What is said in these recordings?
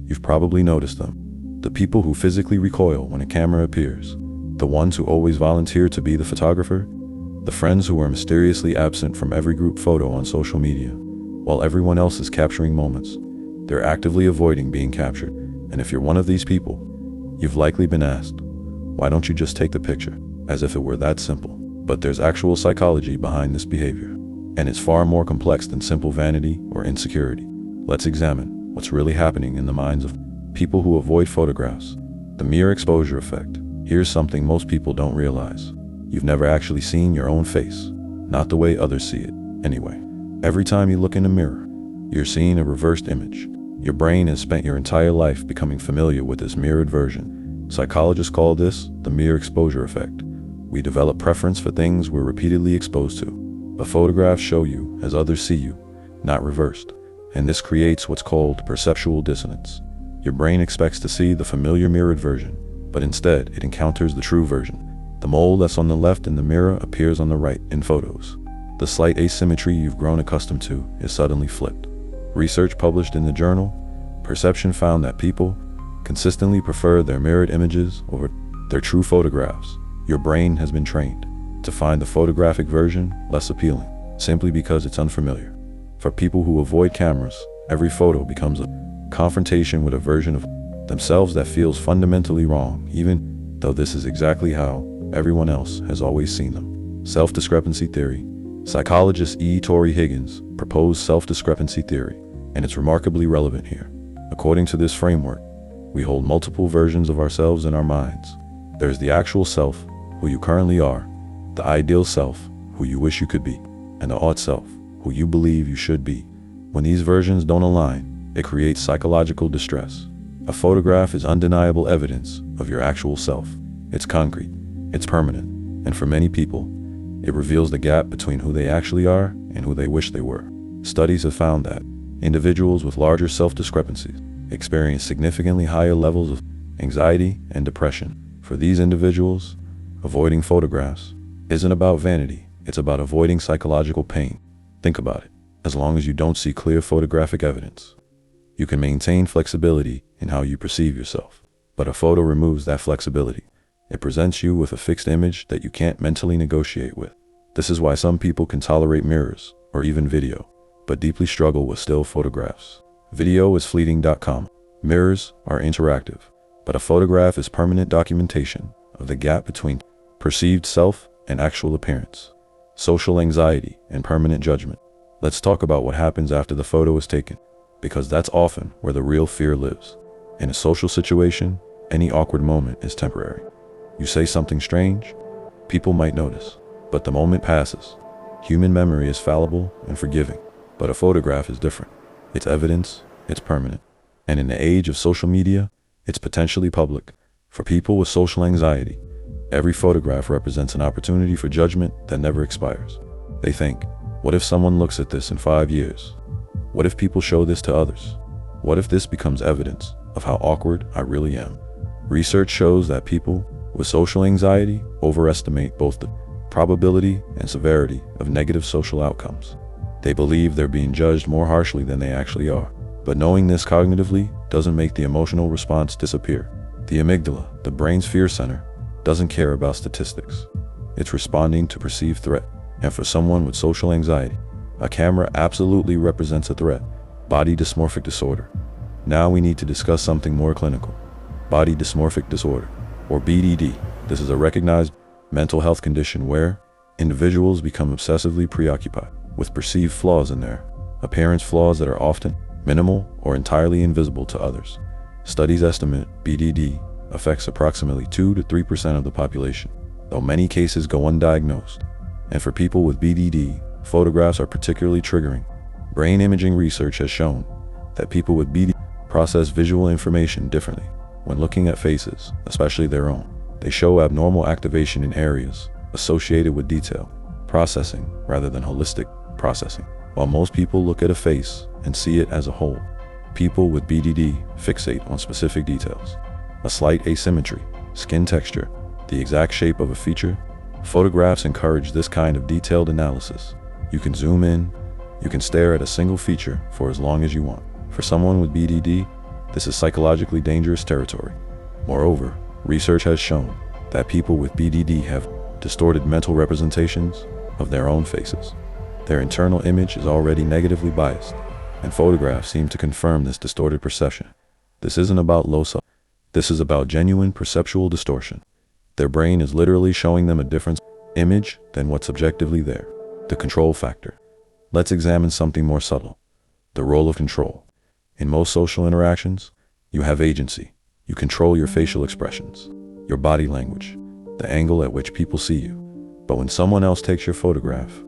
You've probably noticed them. The people who physically recoil when a camera appears. The ones who always volunteer to be the photographer. The friends who are mysteriously absent from every group photo on social media. While everyone else is capturing moments, they're actively avoiding being captured. And if you're one of these people, you've likely been asked, why don't you just take the picture? As if it were that simple. But there's actual psychology behind this behavior. And it's far more complex than simple vanity or insecurity. Let's examine what's really happening in the minds of people who avoid photographs. The mere exposure effect. Here's something most people don't realize. You've never actually seen your own face. Not the way others see it, anyway. Every time you look in a mirror, you're seeing a reversed image. Your brain has spent your entire life becoming familiar with this mirrored version. Psychologists call this the mere exposure effect. We develop preference for things we're repeatedly exposed to. But photographs show you as others see you, not reversed. And this creates what's called perceptual dissonance. Your brain expects to see the familiar mirrored version, but instead it encounters the true version. The mole that's on the left in the mirror appears on the right in photos. The slight asymmetry you've grown accustomed to is suddenly flipped. Research published in the journal Perception found that people consistently prefer their mirrored images over their true photographs. Your brain has been trained to find the photographic version less appealing, simply because it's unfamiliar. For people who avoid cameras, every photo becomes a confrontation with a version of themselves that feels fundamentally wrong, even though this is exactly how everyone else has always seen them. Self-discrepancy theory. Psychologist E. Torrey Higgins proposed self-discrepancy theory, and it's remarkably relevant here. According to this framework, we hold multiple versions of ourselves in our minds. There's the actual self, who you currently are, the ideal self, who you wish you could be, and the ought self, who you believe you should be. When these versions don't align, it creates psychological distress. A photograph is undeniable evidence of your actual self. It's concrete, it's permanent, and for many people, it reveals the gap between who they actually are and who they wish they were. Studies have found that individuals with larger self-discrepancies experience significantly higher levels of anxiety and depression. For these individuals, avoiding photographs isn't about vanity, it's about avoiding psychological pain. Think about it. As long as you don't see clear photographic evidence, you can maintain flexibility in how you perceive yourself. But a photo removes that flexibility. It presents you with a fixed image that you can't mentally negotiate with. This is why some people can tolerate mirrors or even video, but deeply struggle with still photographs. Video is fleeting.com. Mirrors are interactive, but a photograph is permanent documentation of the gap between perceived self and actual appearance. Social anxiety and permanent judgment. Let's talk about what happens after the photo is taken, because that's often where the real fear lives. In a social situation, any awkward moment is temporary. You say something strange, people might notice, but the moment passes. Human memory is fallible and forgiving, but a photograph is different. It's evidence, it's permanent. And in the age of social media, it's potentially public. For people with social anxiety, every photograph represents an opportunity for judgment that never expires. They think, what if someone looks at this in 5 years? What if people show this to others? What if this becomes evidence of how awkward I really am? Research shows that people with social anxiety overestimate both the probability and severity of negative social outcomes. They believe they're being judged more harshly than they actually are. But knowing this cognitively doesn't make the emotional response disappear. The amygdala, the brain's fear center, doesn't care about statistics. It's responding to perceived threat. And for someone with social anxiety, a camera absolutely represents a threat. Body dysmorphic disorder. Now we need to discuss something more clinical. Body dysmorphic disorder, or BDD. This is a recognized mental health condition where individuals become obsessively preoccupied with perceived flaws in their appearance, flaws that are often minimal or entirely invisible to others. Studies estimate BDD affects approximately 2 to 3% of the population, though many cases go undiagnosed. And for people with BDD, photographs are particularly triggering. Brain imaging research has shown that people with BDD process visual information differently when looking at faces, especially their own. They show abnormal activation in areas associated with detail processing rather than holistic processing. While most people look at a face and see it as a whole, people with BDD fixate on specific details. A slight asymmetry, skin texture, the exact shape of a feature. Photographs encourage this kind of detailed analysis. You can zoom in, you can stare at a single feature for as long as you want. For someone with BDD, This is psychologically dangerous territory. Moreover, research has shown that people with BDD have distorted mental representations of their own faces. Their internal image is already negatively biased, and photographs seem to confirm this distorted perception. This isn't about low self. This is about genuine perceptual distortion. Their brain is literally showing them a different image than what's objectively there. The control factor. Let's examine something more subtle. The role of control. In most social interactions, you have agency. You control your facial expressions, your body language, the angle at which people see you. But when someone else takes your photograph,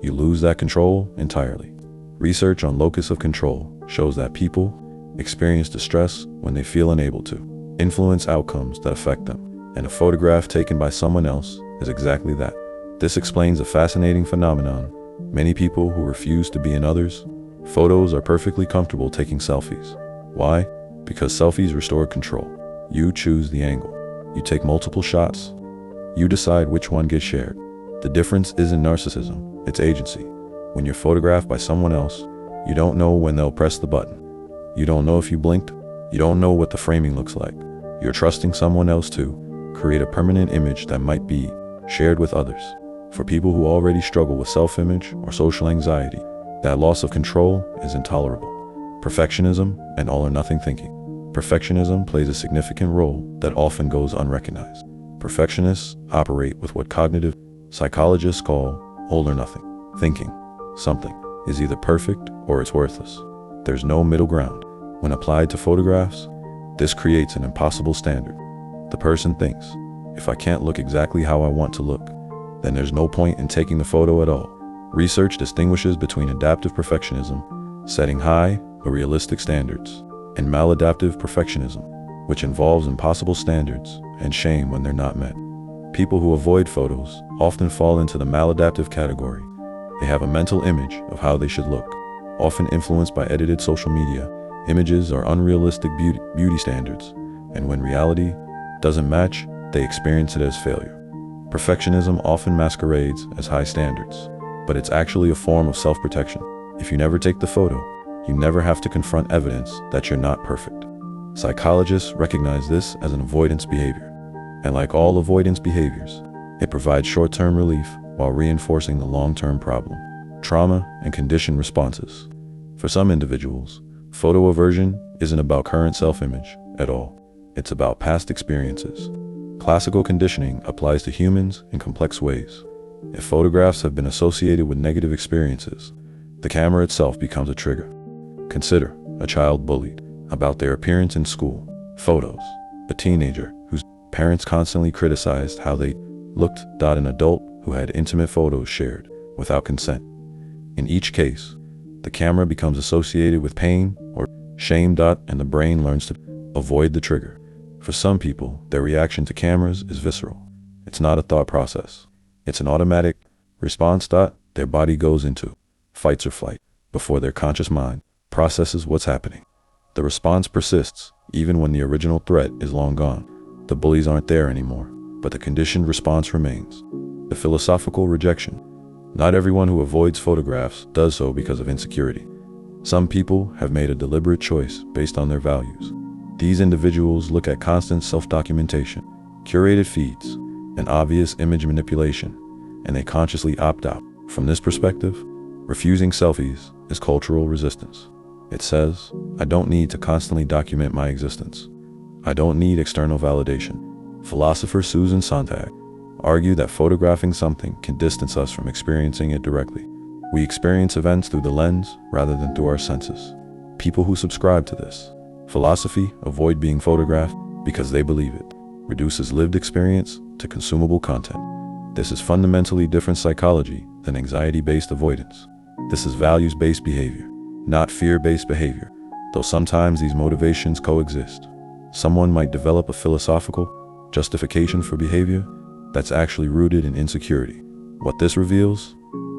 you lose that control entirely. Research on locus of control shows that people experience distress when they feel unable to influence outcomes that affect them, and a photograph taken by someone else is exactly that. This explains a fascinating phenomenon. Many people who refuse to be in others' photos are perfectly comfortable taking selfies. Why? Because selfies restore control. You choose the angle. You take multiple shots. You decide which one gets shared. The difference isn't narcissism, it's agency. When you're photographed by someone else, you don't know when they'll press the button. You don't know if you blinked. You don't know what the framing looks like. You're trusting someone else to create a permanent image that might be shared with others. For people who already struggle with self-image or social anxiety, that loss of control is intolerable. Perfectionism and all-or-nothing thinking. Perfectionism plays a significant role that often goes unrecognized. Perfectionists operate with what cognitive psychologists call all-or-nothing thinking. Something is either perfect or it's worthless. There's no middle ground. When applied to photographs, this creates an impossible standard. The person thinks, if I can't look exactly how I want to look, then there's no point in taking the photo at all. Research distinguishes between adaptive perfectionism, setting high but realistic standards, and maladaptive perfectionism, which involves impossible standards and shame when they're not met. People who avoid photos often fall into the maladaptive category. They have a mental image of how they should look, often influenced by edited social media, images or unrealistic beauty standards, and when reality doesn't match, they experience it as failure. Perfectionism often masquerades as high standards, but it's actually a form of self-protection. If you never take the photo, you never have to confront evidence that you're not perfect. Psychologists recognize this as an avoidance behavior, and like all avoidance behaviors, it provides short-term relief while reinforcing the long-term problem. Trauma and conditioned responses. For some individuals, photo aversion isn't about current self-image at all. It's about past experiences. Classical conditioning applies to humans in complex ways. If photographs have been associated with negative experiences, the camera itself becomes a trigger. Consider a child bullied about their appearance in school. Photos. A teenager whose parents constantly criticized how they looked. An adult who had intimate photos shared without consent. In each case, the camera becomes associated with pain or shame. And the brain learns to avoid the trigger. For some people, their reaction to cameras is visceral. It's not a thought process. It's an automatic response. Their body goes into fight or flight before their conscious mind processes what's happening. The response persists even when the original threat is long gone. The bullies aren't there anymore, but the conditioned response remains. The philosophical rejection. Not everyone who avoids photographs does so because of insecurity. Some people have made a deliberate choice based on their values. These individuals look at constant self-documentation, curated feeds, and obvious image manipulation, and they consciously opt out. From this perspective, refusing selfies is cultural resistance. It says, I don't need to constantly document my existence. I don't need external validation. Philosopher Susan Sontag argued that photographing something can distance us from experiencing it directly. We experience events through the lens rather than through our senses. People who subscribe to this philosophy avoid being photographed because they believe it reduces lived experience to consumable content. This is fundamentally different psychology than anxiety-based avoidance. This is values-based behavior, not fear-based behavior, though sometimes these motivations coexist. Someone might develop a philosophical justification for behavior that's actually rooted in insecurity. What this reveals?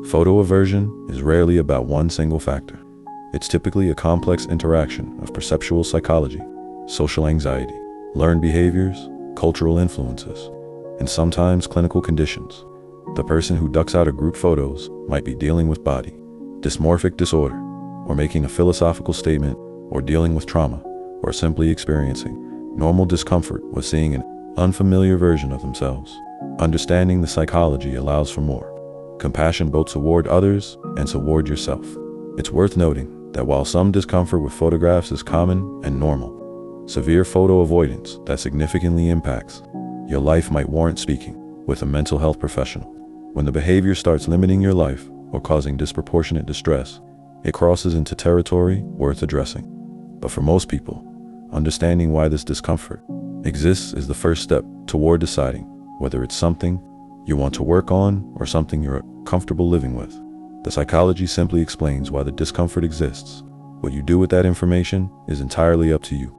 Photo aversion is rarely about one single factor. It's typically a complex interaction of perceptual psychology, social anxiety, learned behaviors, cultural influences, and sometimes clinical conditions. The person who ducks out of group photos might be dealing with body dysmorphic disorder, or making a philosophical statement, or dealing with trauma, or simply experiencing normal discomfort with seeing an unfamiliar version of themselves. Understanding the psychology allows for more compassion both toward others and toward yourself. It's worth noting that while some discomfort with photographs is common and normal, severe photo avoidance that significantly impacts your life might warrant speaking with a mental health professional. When the behavior starts limiting your life or causing disproportionate distress, it crosses into territory worth addressing. But for most people, understanding why this discomfort exists is the first step toward deciding whether it's something you want to work on or something you're comfortable living with. The psychology simply explains why the discomfort exists. What you do with that information is entirely up to you.